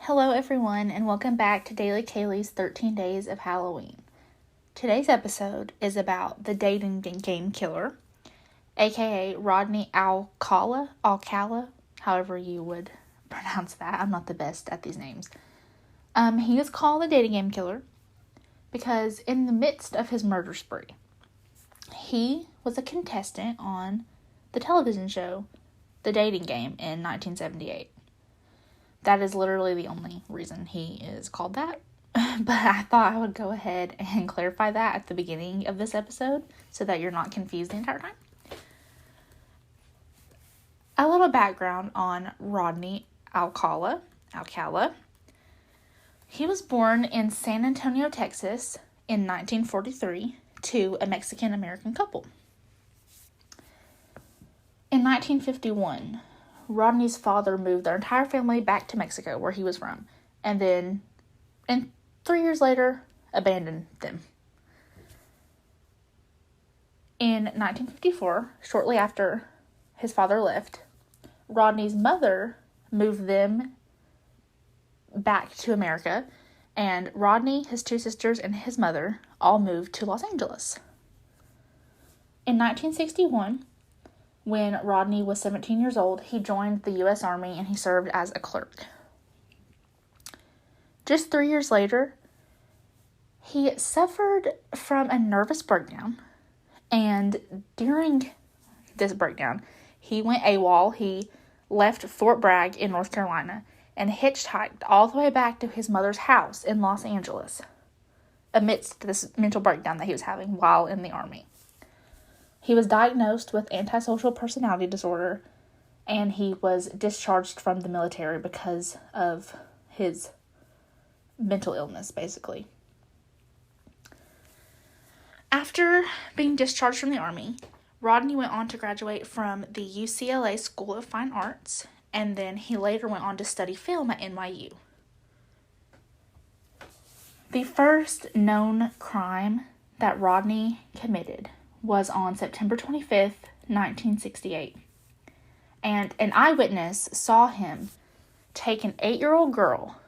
Hello everyone, and welcome back to Daily Kaylee's 13 Days of Halloween. Today's episode is about the dating game killer, aka Rodney Alcala, however you would pronounce that. I'm not the best at these names. He is called the dating game killer because in the midst of his murder spree, he was a contestant on the television show The Dating Game in 1978. That is literally the only reason he is called that. But I thought I would go ahead and clarify that at the beginning of this episode so that you're not confused the entire time. A little background on Rodney Alcala. He was born in San Antonio, Texas in 1943 to a Mexican-American couple. In 1951, Rodney's father moved their entire family back to Mexico, where he was from, and then, 3 years later, abandoned them. In 1954, shortly after his father left, Rodney's mother moved them back to America, and Rodney, his two sisters, and his mother all moved to Los Angeles. In 1961, when Rodney was 17 years old, he joined the U.S. Army and he served as a clerk. Just 3 years later, he suffered from a nervous breakdown, and during this breakdown, he went AWOL. He left Fort Bragg in North Carolina and hitchhiked all the way back to his mother's house in Los Angeles amidst this mental breakdown that he was having while in the Army. He was diagnosed with antisocial personality disorder, and he was discharged from the military because of his mental illness, basically. After being discharged from the Army, Rodney went on to graduate from the UCLA School of Fine Arts, and then he later went on to study film at NYU. The first known crime that Rodney committed was on September 25th, 1968. And an eyewitness saw him take an 8-year-old girl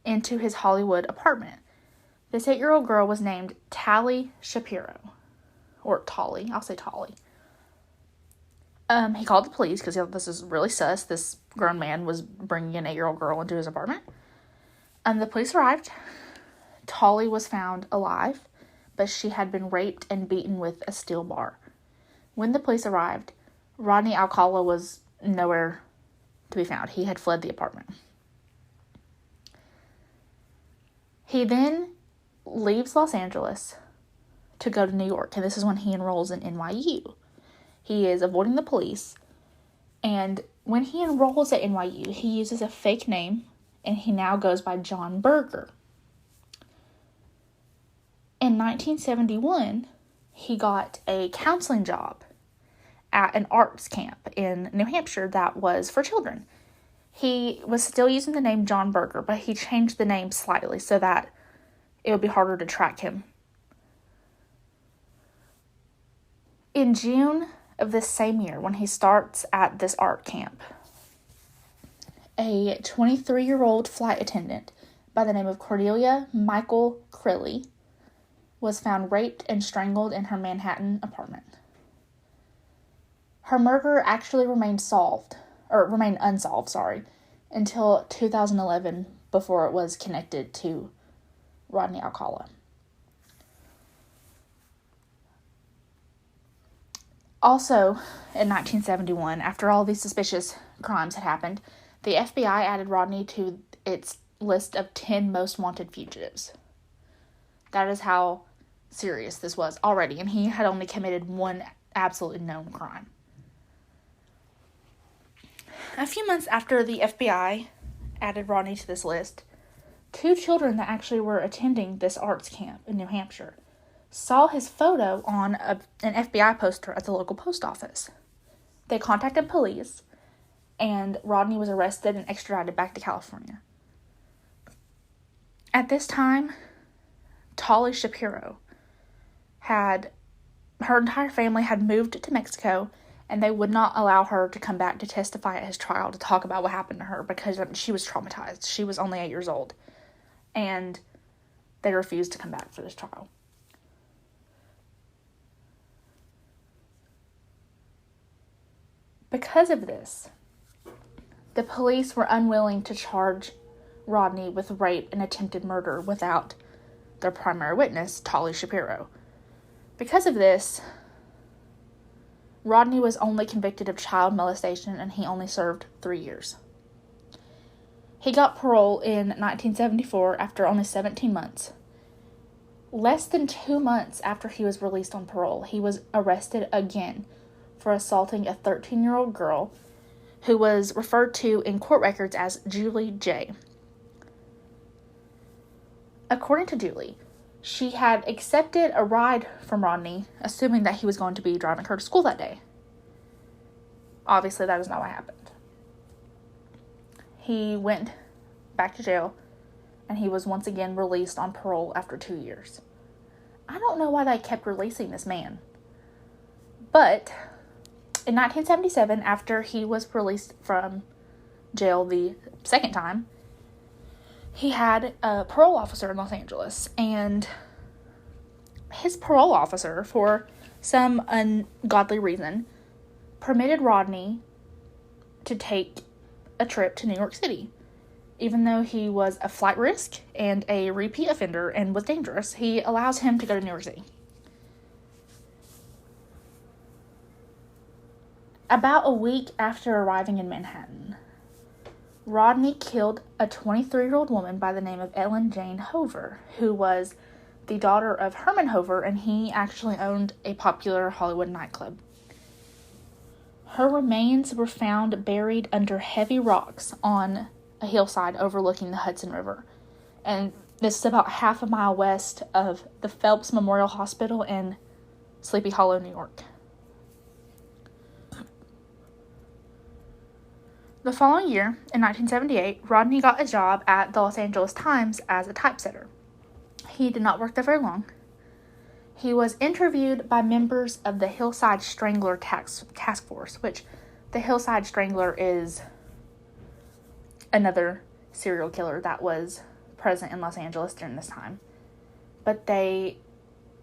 into his Hollywood apartment. This 8-year-old girl was named Tali Shapiro. Or Tolly. I'll say Tolly. He called the police because he thought this is really sus. This grown man was bringing an 8-year-old girl into his apartment. The police arrived. Tolly was found alive, but she had been raped and beaten with a steel bar. When the police arrived, Rodney Alcala was nowhere to be found. He had fled the apartment. He then leaves Los Angeles to go to New York, and this is when he enrolls in NYU. He is avoiding the police, and when he enrolls at NYU, he uses a fake name, and he now goes by John Berger. In 1971, he got a counseling job at an arts camp in New Hampshire that was for children. He was still using the name John Berger, but he changed the name slightly so that it would be harder to track him. In June of this same year, when he starts at this art camp, a 23-year-old flight attendant by the name of Cordelia Michael Crilly was found raped and strangled in her Manhattan apartment. Her murder actually remained unsolved, until 2011 before it was connected to Rodney Alcala. Also, in 1971, after all these suspicious crimes had happened, the FBI added Rodney to its list of 10 most wanted fugitives. That is how serious this was already, and he had only committed one absolutely known crime. A few months after the FBI added Rodney to this list, 2 children that actually were attending this arts camp in New Hampshire saw his photo on an FBI poster at the local post office. They contacted police, and Rodney was arrested and extradited back to California. At this time, Tali Shapiro her entire family had moved to Mexico, and they would not allow her to come back to testify at his trial to talk about what happened to her because she was traumatized. She was only 8 years old, and they refused to come back for this trial. Because of this, the police were unwilling to charge Rodney with rape and attempted murder without their primary witness, Tolly Shapiro. Because of this, Rodney was only convicted of child molestation, and he only served 3 years. He got parole in 1974 after only 17 months. Less than 2 months after he was released on parole, he was arrested again for assaulting a 13-year-old girl who was referred to in court records as Julie J. According to Julie, she had accepted a ride from Rodney, assuming that he was going to be driving her to school that day. Obviously, that is not what happened. He went back to jail, and he was once again released on parole after 2 years. I don't know why they kept releasing this man. But in 1977, after he was released from jail the second time, he had a parole officer in Los Angeles, and his parole officer, for some ungodly reason, permitted Rodney to take a trip to New York City. Even though he was a flight risk and a repeat offender and was dangerous, he allows him to go to New York City. About a week after arriving in Manhattan, Rodney killed a 23-year-old woman by the name of Ellen Jane Hover, who was the daughter of Herman Hover, and he actually owned a popular Hollywood nightclub. Her remains were found buried under heavy rocks on a hillside overlooking the Hudson River, and this is about half a mile west of the Phelps Memorial Hospital in Sleepy Hollow, New York. The following year, in 1978, Rodney got a job at the Los Angeles Times as a typesetter. He did not work there very long. He was interviewed by members of the Hillside Strangler Task Force, which the Hillside Strangler is another serial killer that was present in Los Angeles during this time. But they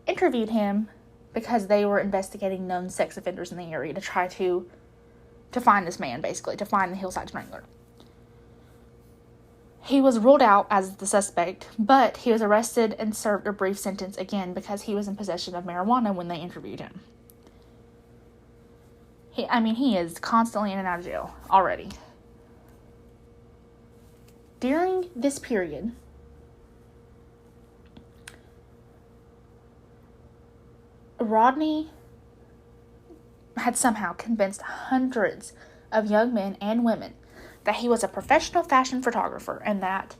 interviewed him because they were investigating known sex offenders in the area to try to find this man, basically, to find the Hillside Strangler. He was ruled out as the suspect, but he was arrested and served a brief sentence again because he was in possession of marijuana when they interviewed him. He is constantly in and out of jail already. During this period, Rodney had somehow convinced hundreds of young men and women that he was a professional fashion photographer and that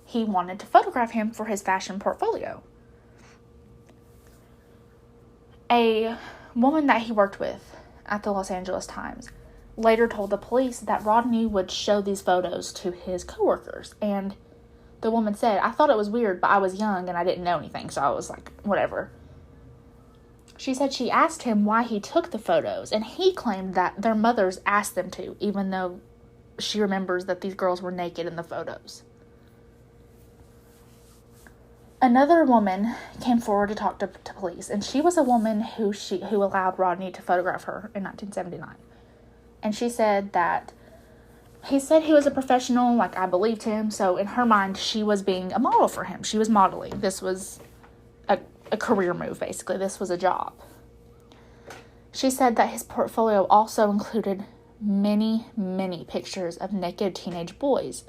he wanted to photograph him for his fashion portfolio. A woman that he worked with at the Los Angeles Times later told the police that Rodney would show these photos to his coworkers, and the woman said, "I thought it was weird, but I was young and I didn't know anything, so I was like, whatever." She said she asked him why he took the photos, and he claimed that their mothers asked them to, even though she remembers that these girls were naked in the photos. Another woman came forward to talk to police, and she was a woman who allowed Rodney to photograph her in 1979. And she said that he said he was a professional, like I believed him, so in her mind, she was being a model for him. She was modeling. This was a career move, basically. This was a job. She said that his portfolio also included many, many pictures of naked teenage boys,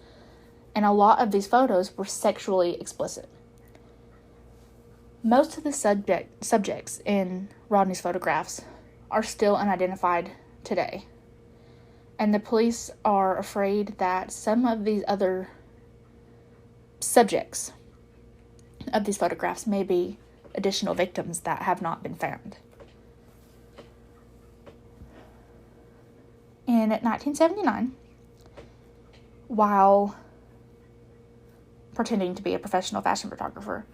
and a lot of these photos were sexually explicit. Most of the subjects in Rodney's photographs are still unidentified today, and the police are afraid that some of these other subjects of these photographs may be additional victims that have not been found. In 1979, while pretending to be a professional fashion photographer,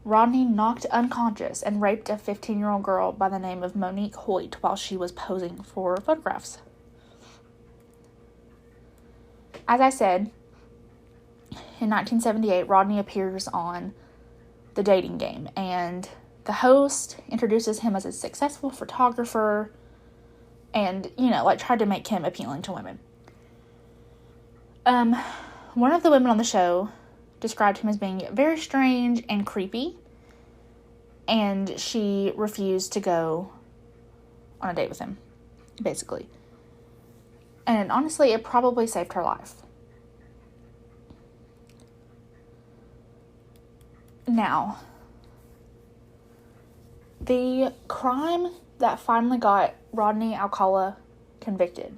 Rodney knocked unconscious and raped a 15-year-old girl by the name of Monique Hoyt while she was posing for photographs. As I said, in 1978, Rodney appears on The Dating Game, and the host introduces him as a successful photographer and, tried to make him appealing to women. One of the women on the show described him as being very strange and creepy, and she refused to go on a date with him, basically. And honestly, it probably saved her life. Now, the crime that finally got Rodney Alcala convicted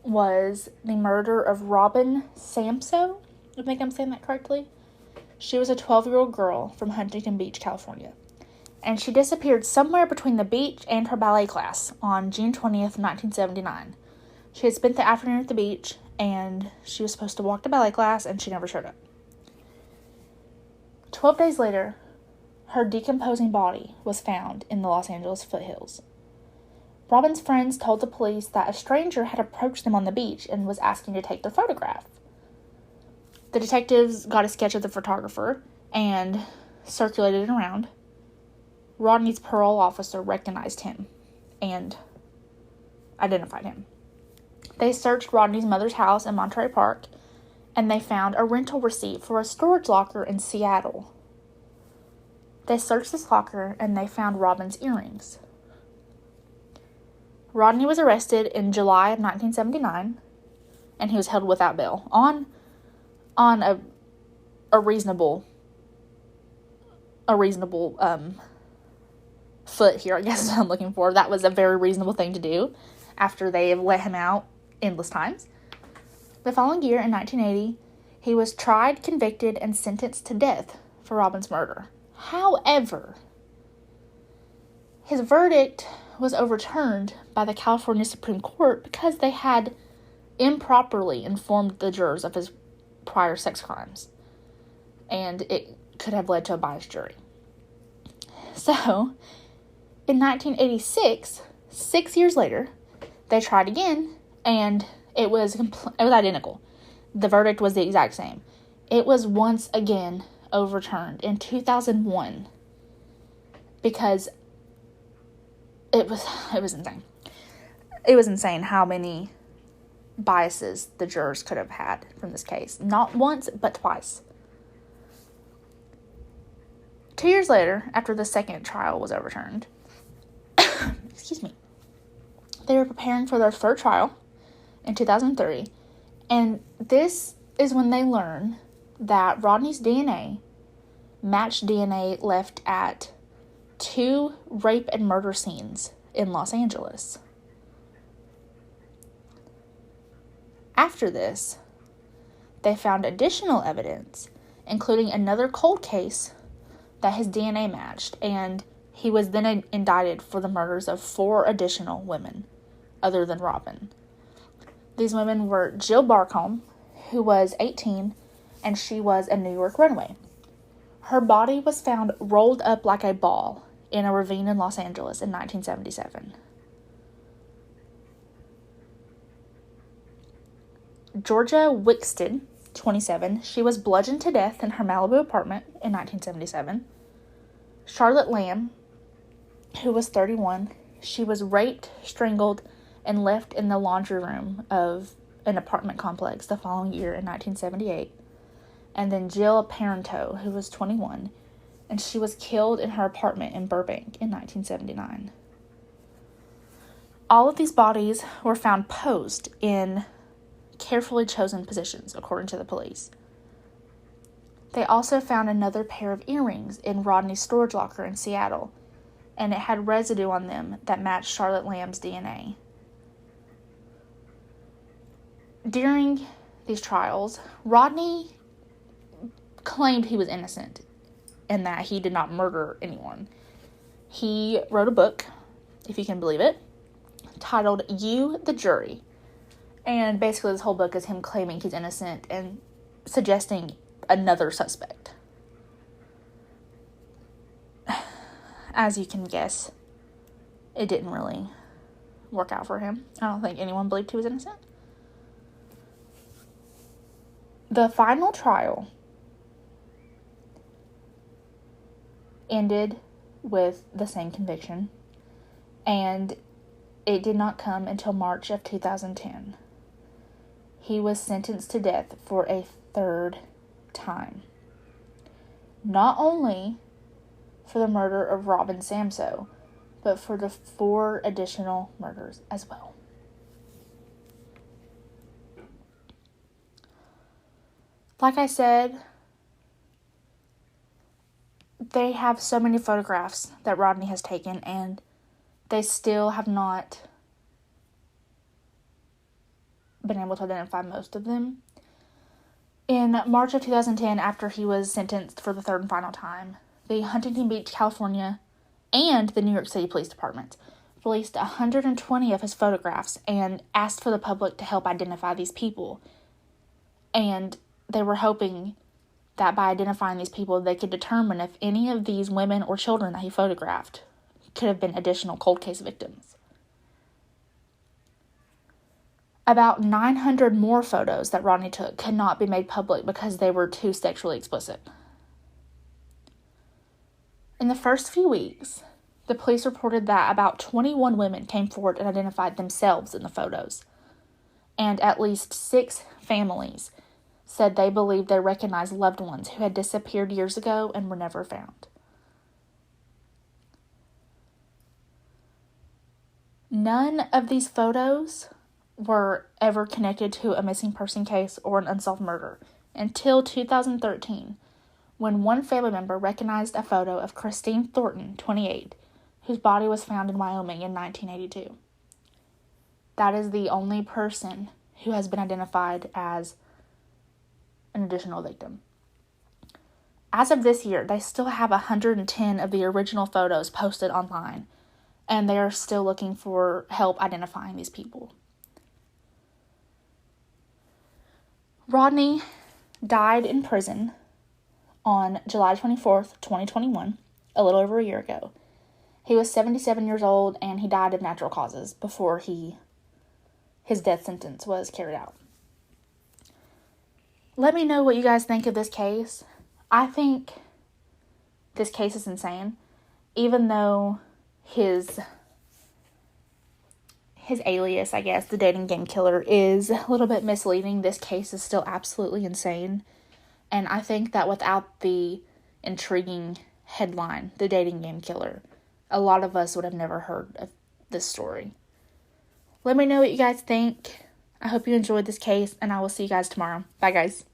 was the murder of Robin Samso. I think I'm saying that correctly. She was a 12-year-old girl from Huntington Beach, California. And she disappeared somewhere between the beach and her ballet class on June 20th, 1979. She had spent the afternoon at the beach, and she was supposed to walk to ballet class, and she never showed up. 12 days later, her decomposing body was found in the Los Angeles foothills. Robin's friends told the police that a stranger had approached them on the beach and was asking to take their photograph. The detectives got a sketch of the photographer and circulated it around. Rodney's parole officer recognized him and identified him. They searched Rodney's mother's house in Monterey Park, and they found a rental receipt for a storage locker in Seattle. They searched this locker, and they found Robin's earrings. Rodney was arrested in July of 1979, and he was held without bail on a reasonable foot here, I guess is what I'm looking for. That was a very reasonable thing to do after they have let him out endless times. The following year, in 1980, he was tried, convicted, and sentenced to death for Robin's murder. However, his verdict was overturned by the California Supreme Court because they had improperly informed the jurors of his prior sex crimes, and it could have led to a biased jury. So, in 1986, 6 years later, they tried again, and it was identical. The verdict was the exact same. It was once again overturned in 2001 because it was insane. It was insane how many biases the jurors could have had from this case. Not once, but twice. 2 years later, after the second trial was overturned, excuse me, they were preparing for their third trial in 2003, and this is when they learn that Rodney's DNA matched DNA left at 2 rape and murder scenes in Los Angeles. After this, they found additional evidence, including another cold case that his DNA matched, and he was then indicted for the murders of 4 additional women, other than Robin. These women were Jill Barcombe, who was 18, and she was a New York runaway. Her body was found rolled up like a ball in a ravine in Los Angeles in 1977. Georgia Wixted, 27, she was bludgeoned to death in her Malibu apartment in 1977. Charlotte Lamb, who was 31, she was raped, strangled, and left in the laundry room of an apartment complex the following year in 1978. And then Jill Parento, who was 21, and she was killed in her apartment in Burbank in 1979. All of these bodies were found posed in carefully chosen positions, according to the police. They also found another pair of earrings in Rodney's storage locker in Seattle, and it had residue on them that matched Charlotte Lamb's DNA. During these trials, Rodney claimed he was innocent and that he did not murder anyone. He wrote a book, if you can believe it, titled You, the Jury. And basically this whole book is him claiming he's innocent and suggesting another suspect. as you can guess, it didn't really work out for him. I don't think anyone believed he was innocent. The final trial ended with the same conviction, and it did not come until March of 2010. He was sentenced to death for a third time. Not only for the murder of Robin Samso, but for the 4 additional murders as well. Like I said, they have so many photographs that Rodney has taken, and they still have not been able to identify most of them. In March of 2010, after he was sentenced for the third and final time, the Huntington Beach, California, and the New York City Police Department released 120 of his photographs and asked for the public to help identify these people. And they were hoping that by identifying these people, they could determine if any of these women or children that he photographed could have been additional cold case victims. About 900 more photos that Rodney took could not be made public because they were too sexually explicit. In the first few weeks, the police reported that about 21 women came forward and identified themselves in the photos, and at least 6 families said they believed they recognized loved ones who had disappeared years ago and were never found. None of these photos were ever connected to a missing person case or an unsolved murder until 2013, when one family member recognized a photo of Christine Thornton, 28, whose body was found in Wyoming in 1982. That is the only person who has been identified as an additional victim. As of this year, they still have 110 of the original photos posted online, and they are still looking for help identifying these people. Rodney died in prison on July 24th, 2021, a little over a year ago. He was 77 years old, and he died of natural causes before his death sentence was carried out. Let me know what you guys think of this case. I think this case is insane. Even though his alias, I guess, the dating game killer, is a little bit misleading, this case is still absolutely insane. And I think that without the intriguing headline, the dating game killer, a lot of us would have never heard of this story. Let me know what you guys think. I hope you enjoyed this case, and I will see you guys tomorrow. Bye, guys.